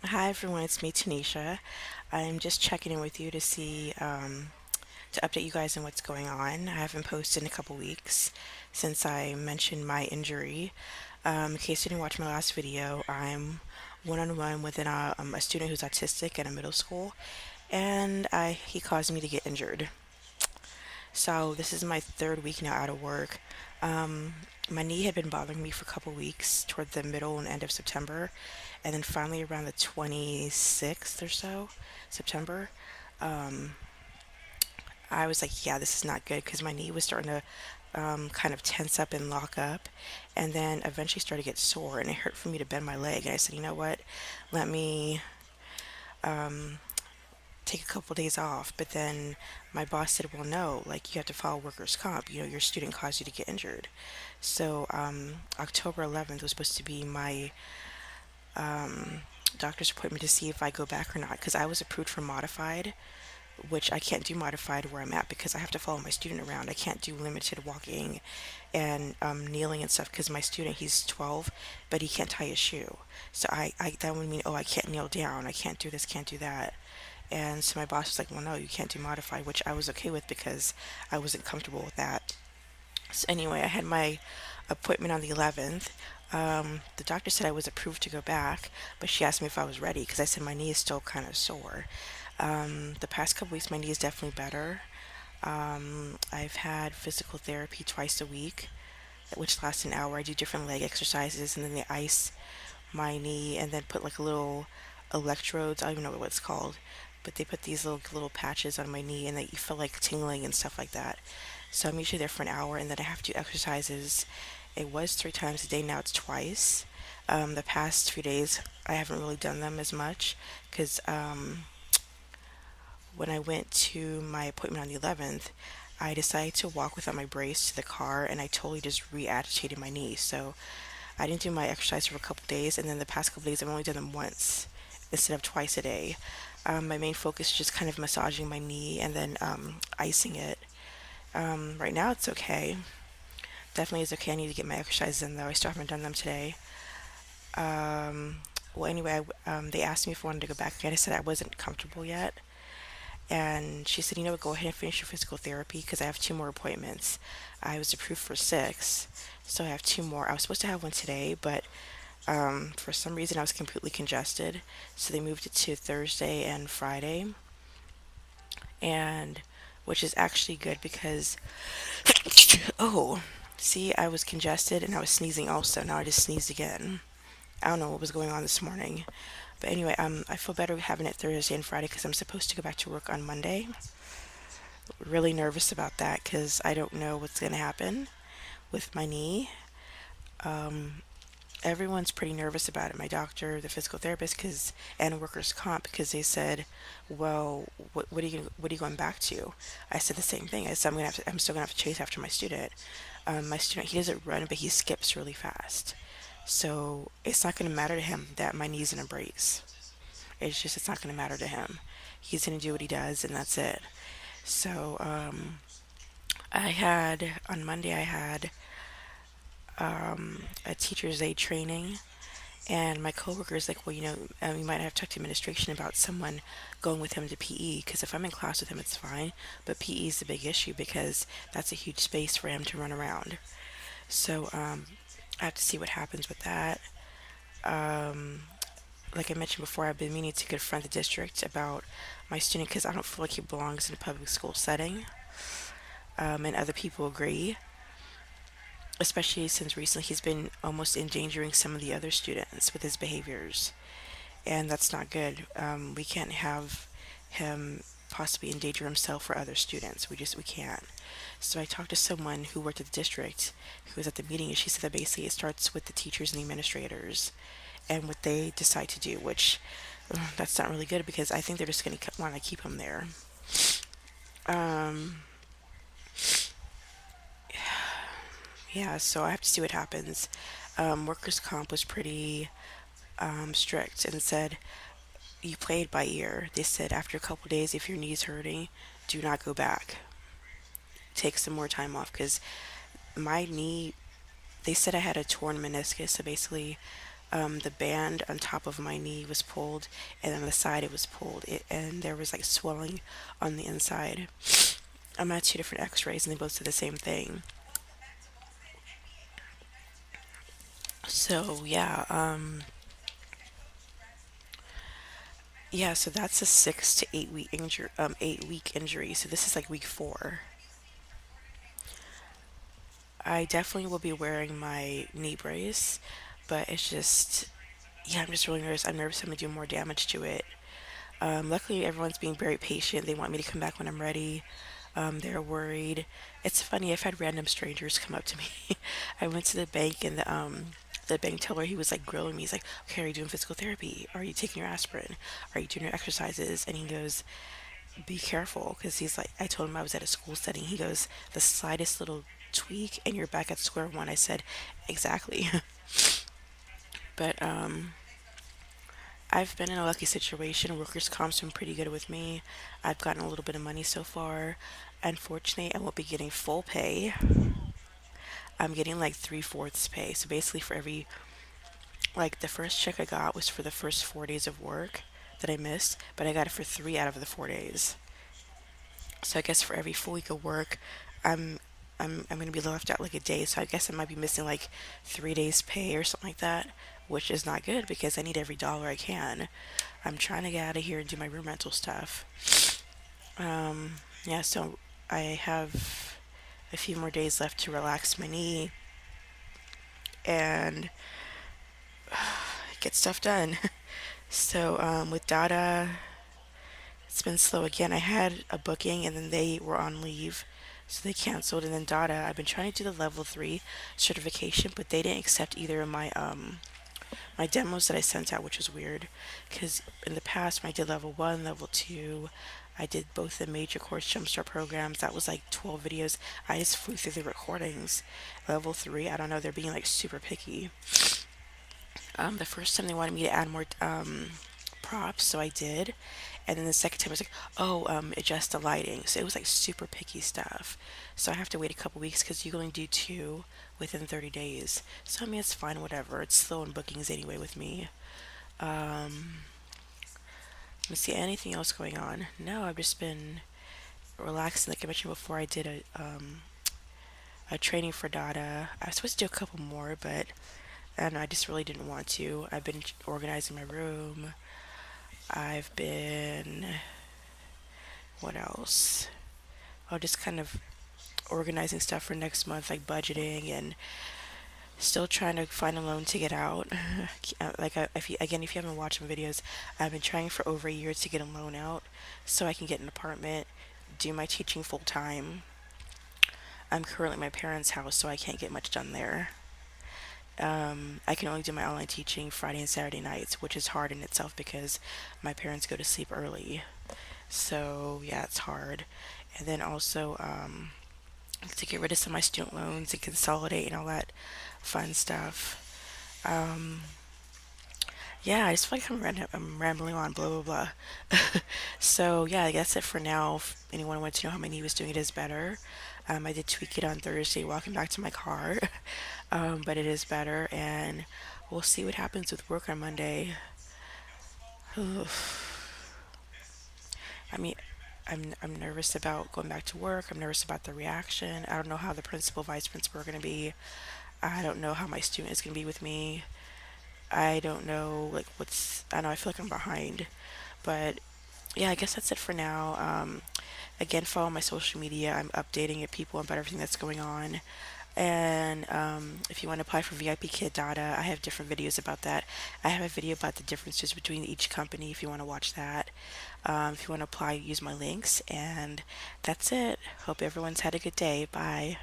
Hi everyone, it's me Tanisha. I'm just checking in with you to see to update you guys on what's going on. I haven't posted in a couple weeks since I mentioned my injury. In case you didn't watch my last video, I'm one-on-one with a student who's autistic at a middle school, and he caused me to get injured. So this is my third week now out of work. My knee had been bothering me for a couple weeks toward the middle and end of September, and then finally around the 26th or so, September, I was like, yeah, this is not good because my knee was starting to kind of tense up and lock up, and then eventually started to get sore, and it hurt for me to bend my leg. And I said, you know what, let me take a couple days off. But then my boss said, well, no, like you have to file workers' comp. You know, your student caused you to get injured. So October 11th was supposed to be my doctor's appointment to see if I go back or not because I was approved for modified, which I can't do modified where I'm at because I have to follow my student around. I can't do limited walking and kneeling and stuff because my student, he's 12, but he can't tie his shoe. So that would mean, oh, I can't kneel down. I can't do this, can't do that. And so my boss was like, well, no, you can't do modified, which I was okay with because I wasn't comfortable with that. So anyway, I had my appointment on the 11th. The doctor said I was approved to go back, but she asked me if I was ready because I said my knee is still kind of sore. The past couple weeks, my knee is definitely better. I've had physical therapy twice a week, which lasts an hour. I do different leg exercises, and then they ice my knee and then put like a little electrodes. I don't even know what it's called, but they put these little patches on my knee, and that you feel like tingling and stuff like that. So I'm usually there for an hour, and then I have to do exercises. It was 3 times a day. Now it's twice. The past few days, I haven't really done them as much because when I went to my appointment on the 11th, I decided to walk without my brace to the car, and I totally just re-agitated my knee. So I didn't do my exercise for a couple days, and then the past couple days I've only done them once instead of twice a day. My main focus is just kind of massaging my knee and then icing it. Right now it's okay. Definitely is okay. I need to get my exercises in though. I still haven't done them today. Well, anyway, they asked me if I wanted to go back again. I said I wasn't comfortable yet. And she said, you know what, go ahead and finish your physical therapy because I have two more appointments. I was approved for six, so I have two more. I was supposed to have one today, but for some reason, I was completely congested, so they moved it to Thursday and Friday, and which is actually good because oh, see, I was congested and I was sneezing also. Now I just sneezed again. I don't know what was going on this morning, but anyway, I feel better having it Thursday and Friday because I'm supposed to go back to work on Monday. Really nervous about that because I don't know what's gonna happen with my knee. Everyone's pretty nervous about it. My doctor, the physical therapist, because and workers' comp, because they said, "Well, what are you going back to?" I said the same thing. I said, I'm still gonna have to chase after my student. My student, he doesn't run, but he skips really fast. So it's not gonna matter to him that my knee's in a brace. It's not gonna matter to him. He's gonna do what he does, and that's it. So I had on Monday I had a teacher's aid training. And my coworker is like, well, you might have to talk to administration about someone going with him to PE because if I'm in class with him, it's fine. But PE is the big issue because that's a huge space for him to run around. So I have to see what happens with that. Like I mentioned before, I've been meaning to confront the district about my student because I don't feel like he belongs in a public school setting. And other people agree, especially since recently he's been almost endangering some of the other students with his behaviors. And that's not good. We can't have him possibly endanger himself or other students. We can't. So I talked to someone who worked at the district who was at the meeting, and she said that basically it starts with the teachers and the administrators and what they decide to do, which that's not really good because I think they're just going to want to keep him there. Um, yeah, so I have to see what happens. Workers' comp was pretty strict and said you played by ear. They said after a couple days, if your knee's hurting, do not go back. Take some more time off because my knee. They said I had a torn meniscus, so basically, the band on top of my knee was pulled, and on the side it was pulled, and there was like swelling on the inside. I'm at two different X-rays, and they both said the same thing. So yeah. So that's a 6 to 8 week injury. 8 week injury. So this is like week 4. I definitely will be wearing my knee brace, but it's just, yeah, I'm just really nervous. I'm nervous I'm gonna do more damage to it. Luckily, everyone's being very patient. They want me to come back when I'm ready. They're worried. It's funny. I've had random strangers come up to me. I went to the bank, and the bank teller, he was like grilling me. He's like, "Okay, are you doing physical therapy? Are you taking your aspirin? Are you doing your exercises?" And he goes, "Be careful," because he's like, I told him I was at a school setting. He goes, "The slightest little tweak, and you're back at square one." I said, "Exactly." But I've been in a lucky situation. Workers' comp's been pretty good with me. I've gotten a little bit of money so far. Unfortunately, I won't be getting full pay. I'm getting like three-fourths pay. So basically, for every, like, the first check I got was for the first 4 days of work that I missed, but I got it for 3 out of the 4 days. So I guess for every full week of work, I'm I'm gonna be left out like a day. So I guess I might be missing like 3 days pay or something like that, which is not good because I need every dollar I can. I'm trying to get out of here and do my room rental stuff. Yeah, so I have a few more days left to relax my knee and get stuff done. So with Dada, it's been slow again. I had a booking and then they were on leave, so they canceled. And then Dada, I've been trying to do the level 3 certification, but they didn't accept either of my demos that I sent out, which was weird because in the past when I did level 1, level 2, I did both the major course jumpstart programs. That was like 12 videos. I just flew through the recordings. Level 3, I don't know, they're being like super picky. The first time they wanted me to add more props, so I did. And then the second time I was like, oh, adjust the lighting. So it was like super picky stuff. So I have to wait a couple weeks because you can only do 2 within 30 days. So I mean, it's fine, whatever. It's slow in bookings anyway with me. Let me see, anything else going on? No, I've just been relaxing. Like I mentioned before, I did a training for Dada. I was supposed to do a couple more, but I don't know, I just really didn't want to. I've been organizing my room. I've been, what else? Oh, just kind of organizing stuff for next month, like budgeting and still trying to find a loan to get out. Like, if you haven't watched my videos, I've been trying for over a year to get a loan out so I can get an apartment, do my teaching full time. I'm currently at my parents' house, so I can't get much done there. I can only do my online teaching Friday and Saturday nights, which is hard in itself because my parents go to sleep early. So yeah, it's hard. And then also to get rid of some of my student loans and consolidate and all that fun stuff. Um, yeah, I just feel like I'm rambling on, blah blah blah. So yeah, I guess that's it for now. If anyone wants to know how my knee was doing, it is better. I did tweak it on Thursday walking back to my car, but it is better, and we'll see what happens with work on Monday. I mean, I'm nervous about going back to work. I'm nervous about the reaction. I don't know how the principal, vice principal are going to be. I don't know how my student is going to be with me. I don't know like I don't know. I feel like I'm behind, but yeah, I guess that's it for now. Again, follow my social media. I'm updating it, people about everything that's going on. And if you want to apply for VIP Kid Data, I have different videos about that. I have a video about the differences between each company if you want to watch that. If you want to apply, use my links. And that's it. Hope everyone's had a good day. Bye.